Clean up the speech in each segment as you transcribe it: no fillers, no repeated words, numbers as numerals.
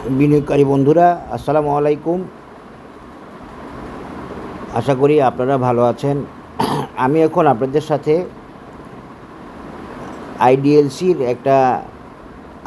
বিনিয়োগকারী বন্ধুরা, আসসালামু আলাইকুম। আশা করি আপনারা ভালো আছেন। আমি এখন আপনাদের সাথে আইডিএলসির একটা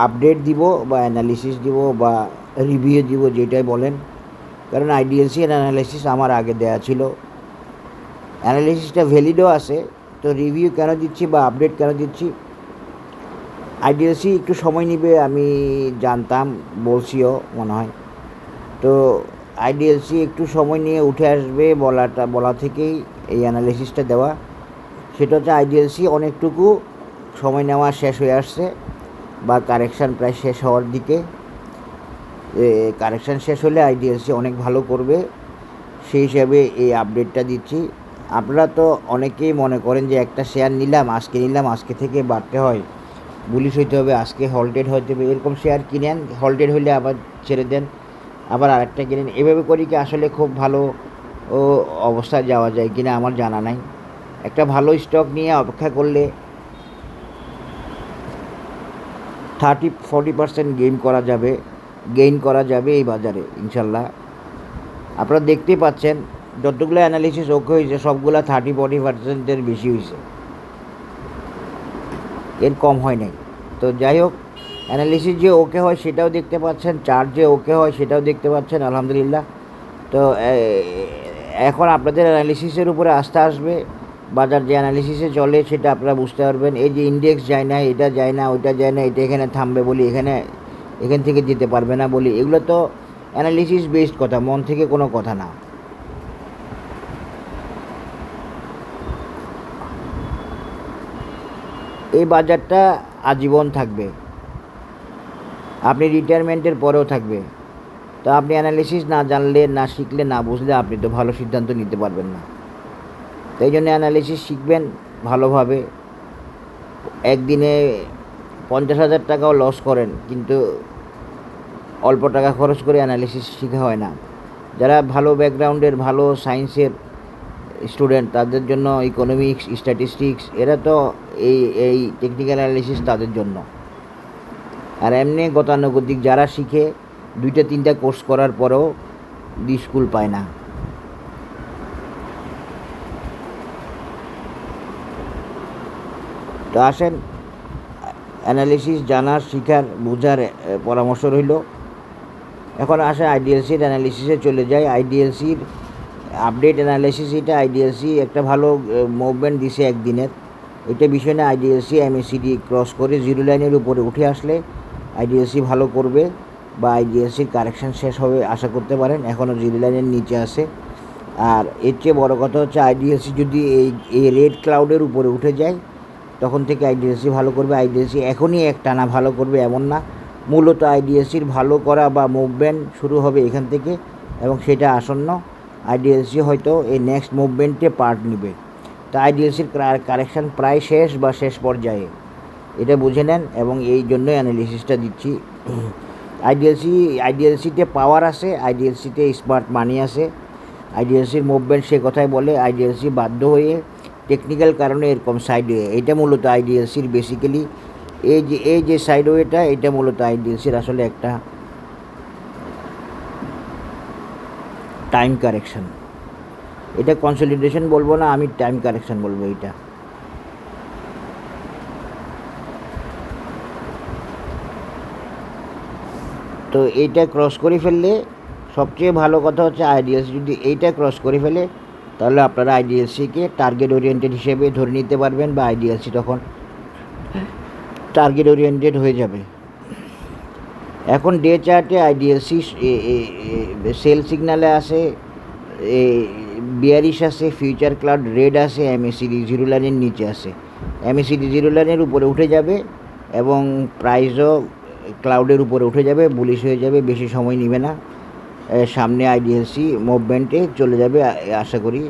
আপডেট দিব বা অ্যানালিসিস দিব বা রিভিউ দিব, যেটাই বলেন। কারণ আইডিএলসির অ্যানালিসিস আমার আগে দেয়া ছিল, অ্যানালিসিসটা ভ্যালিডও আছে। তো রিভিউ কেন দিচ্ছি বা আপডেট কেন দিচ্ছি, আইডিএলসি একটু সময় নেবে আমি জানতাম, বলছিও মনে হয়। তো আইডিএলসি একটু সময় নিয়ে উঠে আসবে বলা থেকেই এই অ্যানালিসিসটা দেওয়া। সেটা হচ্ছে আইডিএলসি অনেকটুকু সময় নেওয়া শেষ হয়ে আসছে বা কারেকশান প্রায় শেষ হওয়ার দিকে। কারেকশান শেষ হলে আইডিএলসি অনেক ভালো করবে, সেই হিসাবে এই আপডেটটা দিচ্ছি। আপনারা তো অনেকেই মনে করেন যে একটা শেয়ার নিলাম আজকে থেকে বাড়তে হয়, বুলিশ হইতে হবে, আজকে হল্টেড হইতে হবে, এরকম শেয়ার কিনেন, হল্টেড হইলে আবার ছেড়ে দেন, আবার আরেকটা কিনেন। এভাবে করি কি আসলে খুব ভালো অবস্থায় যাওয়া যায় কিনা আমার জানা নাই। একটা ভালো স্টক নিয়ে অপেক্ষা করলে 30-40% গেইন করা যাবে এই বাজারে ইনশাল্লাহ। আপনারা দেখতেই পাচ্ছেন যতগুলো অ্যানালিসিস ওকে হয়েছে সবগুলো 30-40%-এর বেশি হয়েছে, এর কম হয় নাই। তো যাই হোক, অ্যানালিসিস যে ওকে হয় সেটাও দেখতে পাচ্ছেন, চার্ট যে ওকে হয় সেটাও দেখতে পাচ্ছেন, আলহামদুলিল্লাহ। তো এখন আপনাদের অ্যানালিসিসের উপরে আস্থা আসবে, বাজার যে অ্যানালিসিসে চলে সেটা আপনারা বুঝতে পারবেন। এই যে ইন্ডেক্স যায় না, এটা যায় না, ওইটা যায় না, এটা এখানে থামবে বলি, এখান থেকে যেতে পারবে না বলি, এগুলো তো অ্যানালিসিস বেসড কথা, মন থেকে কোনো কথা না। এই বাজারটা আজীবন থাকবে, আপনি রিটায়ারমেন্টের পরেও থাকবে। তো আপনি অ্যানালিসিস না জানলে, না শিখলে, না বুঝলে আপনি তো ভালো সিদ্ধান্ত নিতে পারবেন না। তাই জন্য অ্যানালিসিস শিখবেন ভালোভাবে। একদিনে 50,000 টাকাও লস করেন, কিন্তু অল্প টাকা খরচ করে অ্যানালিসিস শেখা হয় না। যারা ভালো ব্যাকগ্রাউন্ডের, ভালো সায়েন্সের স্টুডেন্ট, তাদের জন্য ইকোনমিক্স, স্ট্যাটিস্টিক্স, এরা তো এই টেকনিক্যাল অ্যানালিসিস তাদের জন্য। আর এমনি গতানুগতিক যারা শিখে 2-3টা কোর্স করার পরেও স্কুল পায় না। তো আসেন, অ্যানালিসিস জানার, শিখার, বোঝার পরামর্শ রইল। এখন আসে আইডিএলসির অ্যানালিসিসে চলে যায়। আইডিএলসির আপডেট অ্যানালিসিস, এটা আইডিএলসি একটা ভালো মুভমেন্ট দিছে একদিনের, এটা বিষয় না। আইডিএলসি এমএসিডি ক্রস করে জিরো লাইনের উপরে উঠে আসলে আইডিএলসি ভালো করবে বা আইডিএলসির কারেকশান শেষ হবে আশা করতে পারেন। এখনও জিরো লাইনের নিচে আছে। আর এর চেয়ে বড়ো কথা হচ্ছে আইডিএলসি যদি এই রেড ক্লাউডের উপরে উঠে যায় তখন থেকে আইডিএলসি ভালো করবে। আইডিএলসি এখনই একটানা ভালো করবে এমন না, মূলত আইডিএলসির ভালো করা বা মুভমেন্ট শুরু হবে এখান থেকে, এবং সেটা আসন্ন। আইডিএলসি হয়তো এই নেক্সট মুভমেন্টে পার্ট নেবে। তো আইডিএলসির কারেকশান প্রায় শেষ বা শেষ পর্যায়ে, এটা বুঝে নেন, এবং এই জন্যই অ্যানালিসিসটা দিচ্ছি। আইডিএলসিতে পাওয়ার আছে, আইডিএলসিতে স্মার্ট মানি আছে। আইডিএলসির মুভমেন্ট সে কথাই বলে, আইডিএলসি বাধ্য হয়ে টেকনিক্যাল কারণে এরকম সাইডওয়ে, এটা মূলত আইডিএলসির বেসিক্যালি এই যে সাইডওয়েটা, এটা মূলত আইডিএলসির আসলে একটা টাইম কারেকশন। এটা কনসলিডেশন বলবো না, আমি টাইম কারেকশন বলবো এটা। তো এইটা ক্রস করে ফেললে সবচেয়ে ভালো কথা হচ্ছে আইডিএলসি যদি এইটা ক্রস করে ফেলে তাহলে আপনারা আইডিএলসিকে টার্গেট ওরিয়েন্টেড হিসেবে ধরে নিতে পারবেন, বা আইডিএলসি তখন টার্গেট ওরিয়েন্টেড হয়ে যাবে। এখন ডে চার্টে আইডিএলসি সেল সিগনালে আছে, বিয়ারিশ আছে, ফিউচার ক্লাউড রেড আছে, এমএসিডি জিরো লাইনের নিচে আছে। এমএসিডি জিরো লাইনের উপরে উঠে যাবে এবং প্রাইসও ক্লাউডের উপরে উঠে যাবে, বুলিশ হয়ে যাবে, বেশি সময় নেবে না। সামনে আইডিএলসি মুভমেন্টে চলে যাবে আশা করি।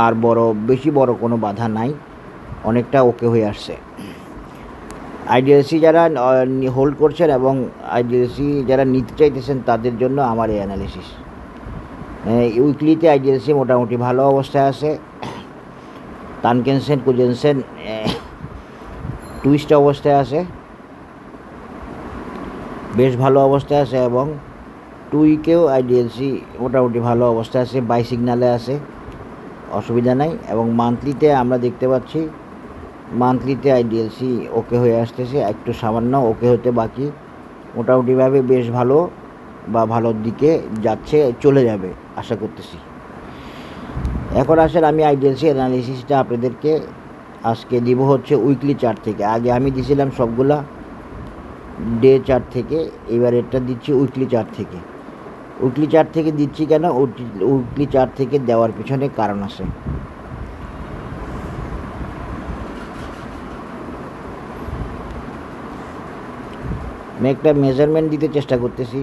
আর বেশি বড় কোনো বাধা নাই, অনেকটা ওকে হয়ে আসছে। আইডিএলসি যারা হোল্ড করছেন এবং আইডিএলসি যারা নিতে চাইতেছেন তাদের জন্য আমার এই অ্যানালিসিস। উইকলিতে আইডিএলসি মোটামুটি ভালো অবস্থায় আছে। তানকেনসেন, কুজেনসেন টুইস্ট অবস্থায় আছে। বেশ ভালো অবস্থায় আছে, এবং 2 উইকেও আইডিএলসি মোটামুটি ভালো অবস্থায় আছে, বাই সিগনালে আছে, অসুবিধা নাই। এবং মান্থলিতে আমরা দেখতে পাচ্ছি মান্থলিতে আইডিএলসি ওকে হয়ে আসতেছে, একটু সামান্য ওকে হতে বাকি, মোটামুটিভাবে বেশ ভালো বা ভালোর দিকে যাচ্ছে, চলে যাবে আশা করতেছি। এখন আসেন আমি আইডিএলসি অ্যানালিসিসটা আপনাদেরকে আজকে দিব হচ্ছে উইকলি চার্ট থেকে। আগে আমি দিছিলাম সবগুলা ডে চার্ট থেকে, এবার এটা দিচ্ছি উইকলি চার্ট থেকে। উইকলি চার্ট থেকে দিচ্ছি কেন, উইকলি চার্ট থেকে দেওয়ার পিছনে কারণ আছে। আমি একটা মেজারমেন্ট দিতে চেষ্টা করতেছি,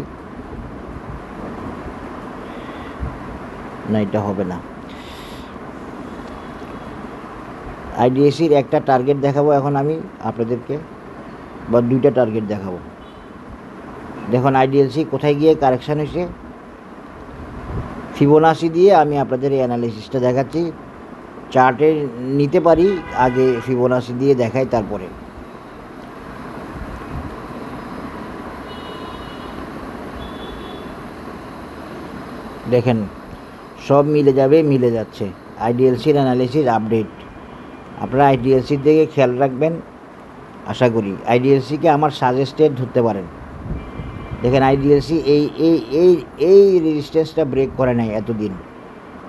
না এটা হবে না। আইডিএসির একটা টার্গেট দেখাবো এখন আমি আপনাদেরকে, বা 2টা টার্গেট দেখাবো। দেখুন আইডিএলসি কোথায় গিয়ে কারেকশান হয়েছে, ফিবোনাসি দিয়ে আমি আপনাদের এই অ্যানালিসিসটা দেখাচ্ছি। চার্টে নিতে পারি, আগে ফিবোনাসি দিয়ে দেখাই তারপরে। দেখেন সব মিলে যাবে, মিলে যাচ্ছে। আইডিএলসির অ্যানালিসিস আপডেট, আপনারা আইডিএলসির দিকে খেয়াল রাখবেন। আশা করি আইডিএলসিকে আমার সাজেস্টেড ধরতে পারেন। দেখেন আইডিএলসি এই এই এই এই রেজিস্ট্যান্সটা ব্রেক করে নাই এতদিন,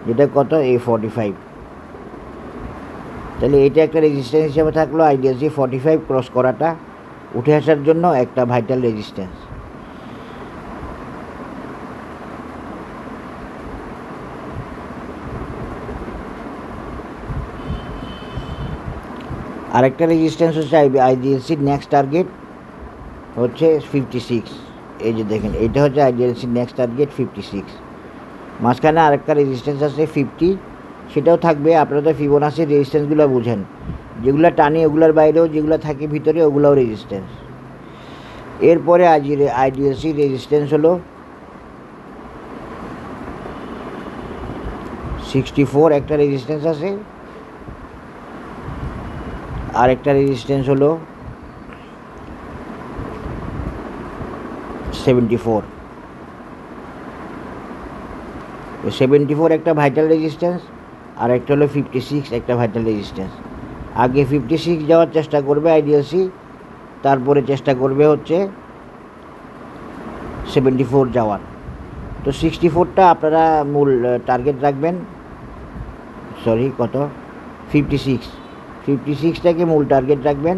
যেটা কত এই 45। তাহলে এটা একটা রেজিস্ট্যান্স হিসেবে থাকলো। আইডিএলসি 45 ক্রস করাটা উঠে আসার জন্য একটা ভাইটাল রেজিস্ট্যান্স। আরেকটা রেজিস্ট্যান্স হচ্ছে আইডিএলসির নেক্সট টার্গেট হচ্ছে 56। এই যে দেখেন এটা হচ্ছে আইডিএলসির নেক্সট টার্গেট 56। মাঝখানে আরেকটা রেজিস্ট্যান্স আছে 50, সেটাও থাকবে। আপনারা তো ফিবোনাসির রেজিস্ট্যান্সগুলো বুঝেন, যেগুলো টানি ওগুলোর বাইরেও যেগুলো থাকে ভিতরে ওগুলোও রেজিস্ট্যান্স। এরপরে আইডিএলসির রেজিস্ট্যান্স হলো 64, একটা রেজিস্ট্যান্স আছে। আর একটা রেজিস্ট্যান্স হলো 74। 74 একটা ভাইটাল রেজিস্ট্যান্স, আর একটা হলো 56 একটা ভাইটাল রেজিস্ট্যান্স। আগে 56 যাওয়ার চেষ্টা করবে আইডিএলসি, তারপরে চেষ্টা করবে হচ্ছে 74 যাওয়ার। তো 64টা আপনারা মূল টার্গেট রাখবেন। সরি কত, 56টাকে মূল টার্গেট রাখবেন।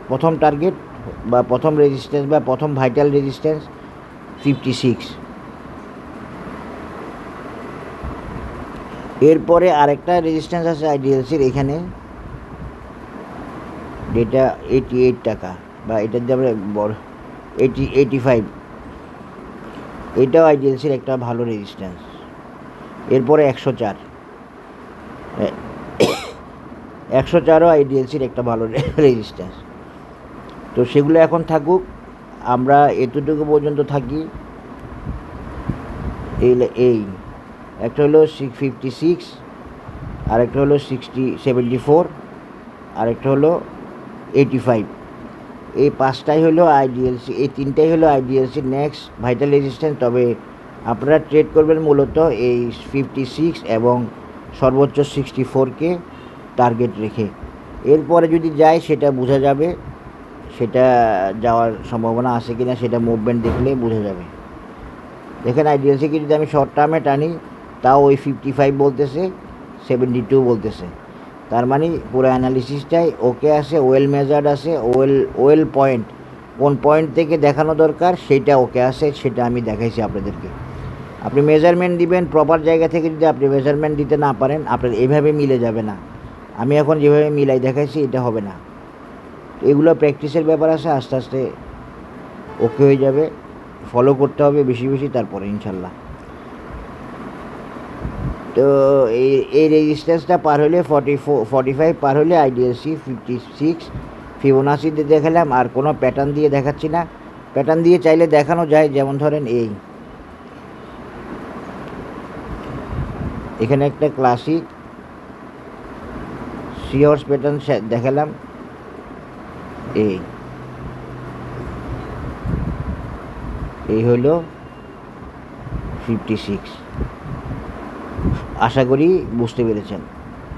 প্রথম টার্গেট বা প্রথম রেজিস্ট্যান্স বা প্রথম ভাইটাল রেজিস্ট্যান্স 56। এরপরে আরেকটা রেজিস্ট্যান্স আছে আইডিএলসির এখানে, যেটা 88 টাকা, বা এটার দিয়ে আমরা 85। এটাও আইডিএলসির একটা ভালো রেজিস্ট্যান্স। এরপরে 104ও আইডিএলসির একটা ভালো রেজিস্ট্যান্স। তো সেগুলো এখন থাকুক, আমরা এতটুকু পর্যন্ত থাকি। এই একটা হলো 56, আরেকটা হলো 74, আরেকটা হলো 85। এই 5টাই হলো আইডিএলসি, এই 3টাই হলো আইডিএলসির নেক্সট ভাইটাল রেজিস্ট্যান্স। তবে আপনারা ট্রেড করবেন মূলত এই 56 এবং সর্বোচ্চ 64কে টার্গেট রেখে। এরপরে যদি যায় সেটা বোঝা যাবে, সেটা যাওয়ার সম্ভাবনা আছে কি না সেটা মুভমেন্ট দেখলে বোঝা যাবে। দেখেন আইডিএলসিকে যদি আমি শর্ট টার্মে টানি, তাও ওই 55 বলতেছে, 72 বলতেছে। তার মানে পুরো অ্যানালিসিসটাই ওকে আছে, ওয়েল মেজার্ড আছে, ওয়েল পয়েন্ট, কোন পয়েন্ট থেকে দেখানো দরকার সেইটা ওকে আছে, সেটা আমি দেখাইছি আপনাদেরকে। আপনি মেজারমেন্ট দিবেন প্রপার জায়গা থেকে, যদি আপনি মেজারমেন্ট দিতে না পারেন আপনার এইভাবে মিলে যাবে না। আমি এখন যেভাবে মিলাই দেখাইছি এটা হবে না। এগুলো প্র্যাকটিসের ব্যাপার আছে, আস্তে আস্তে ওকে হয়ে যাবে। ফলো করতে হবে বেশি বেশি, তারপরে ইনশাল্লাহ। তো এই রেজিস্ট্যান্সটা পার হলে 45 পার হলে আইডিএলসি 56 ফিবোনাসিতে দেখালাম। আর কোনো প্যাটার্ন দিয়ে দেখাচ্ছি না, প্যাটার্ন দিয়ে চাইলে দেখানো যায়। যেমন ধরেন এখানে একটা ক্লাসিক সিওর্স প্যাটার্ন দেখালাম। এই হইল 56। আশা করি বুঝতে পেরেছেন।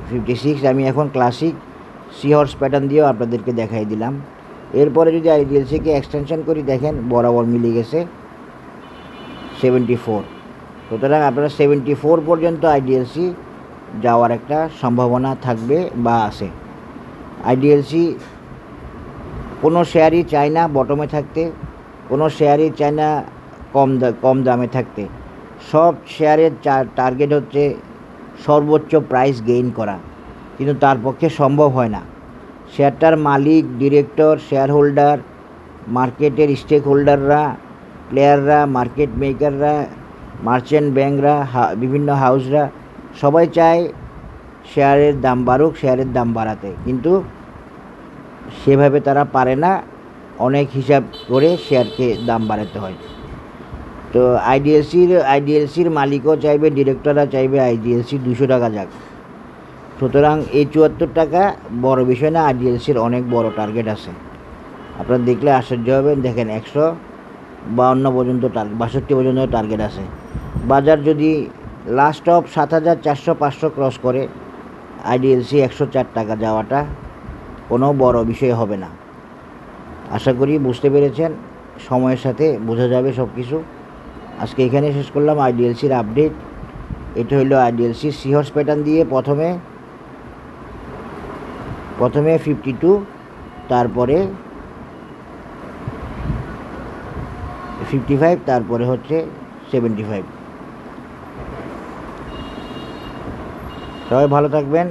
56 আমি এখন ক্লাসিক সি হর্স প্যাটার্ন দিয়েও আপনাদেরকে দেখাই দিলাম। এরপরে যদি আইডিএলসিকে এক্সটেনশন করি, দেখেন বরাবর মিলে গেছে 74। সুতরাং আপনারা 74 পর্যন্ত আইডিএলসি যাওয়ার একটা সম্ভাবনা থাকবে বা আছে। আইডিএলসি কোনো শেয়ারই চায় না বটমে থাকতে, কোনো শেয়ারই চায় না কম দামে থাকতে। সব শেয়ারের টার্গেট হচ্ছে সর্বোচ্চ প্রাইস গেইন করা, কিন্তু তার পক্ষে সম্ভব হয় না। শেয়ারটার মালিক, ডিরেক্টর, শেয়ার হোল্ডার, মার্কেটের স্টেক হোল্ডাররা, প্লেয়াররা, মার্কেট মেকাররা, মার্চেন্ট ব্যাংকরা, বিভিন্ন হাউসরা সবাই চায় শেয়ারের দাম বাড়ুক, শেয়ারের দাম বাড়াতে, কিন্তু সেভাবে তারা পারে না। অনেক হিসাব করে শেয়ারকে দাম বাড়াতে হয়। তো আইডিএলসির মালিকও চাইবে, ডিরেক্টররা চাইবে আইডিএলসি 200 টাকা যাক। সুতরাং এই 74 টাকা বড় বিষয় না, আইডিএলসির অনেক বড় টার্গেট আছে। আপনারা দেখলে আশ্চর্য হবেন। দেখেন 152 পর্যন্ত 62 পর্যন্ত টার্গেট আছে। বাজার যদি লাস্ট অফ 7400-500 ক্রস করে, আইডিএলসি 104 টাকা যাওয়াটা কোনো বড় বিষয় হবে না। আশা করি বুঝতে পেরেছেন। সময়ের সাথে বোঝা যাবে সব কিছু। আজকে এখানে শেষ করলাম আইডিএলসির আপডেট। এটা হলো আইডিএলসির সি হর্স প্যাটার্ন দিয়ে প্রথমে 52, তারপরে 55, তারপরে হচ্ছে 75। সবাই ভালো থাকবেন।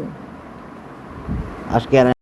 আজকে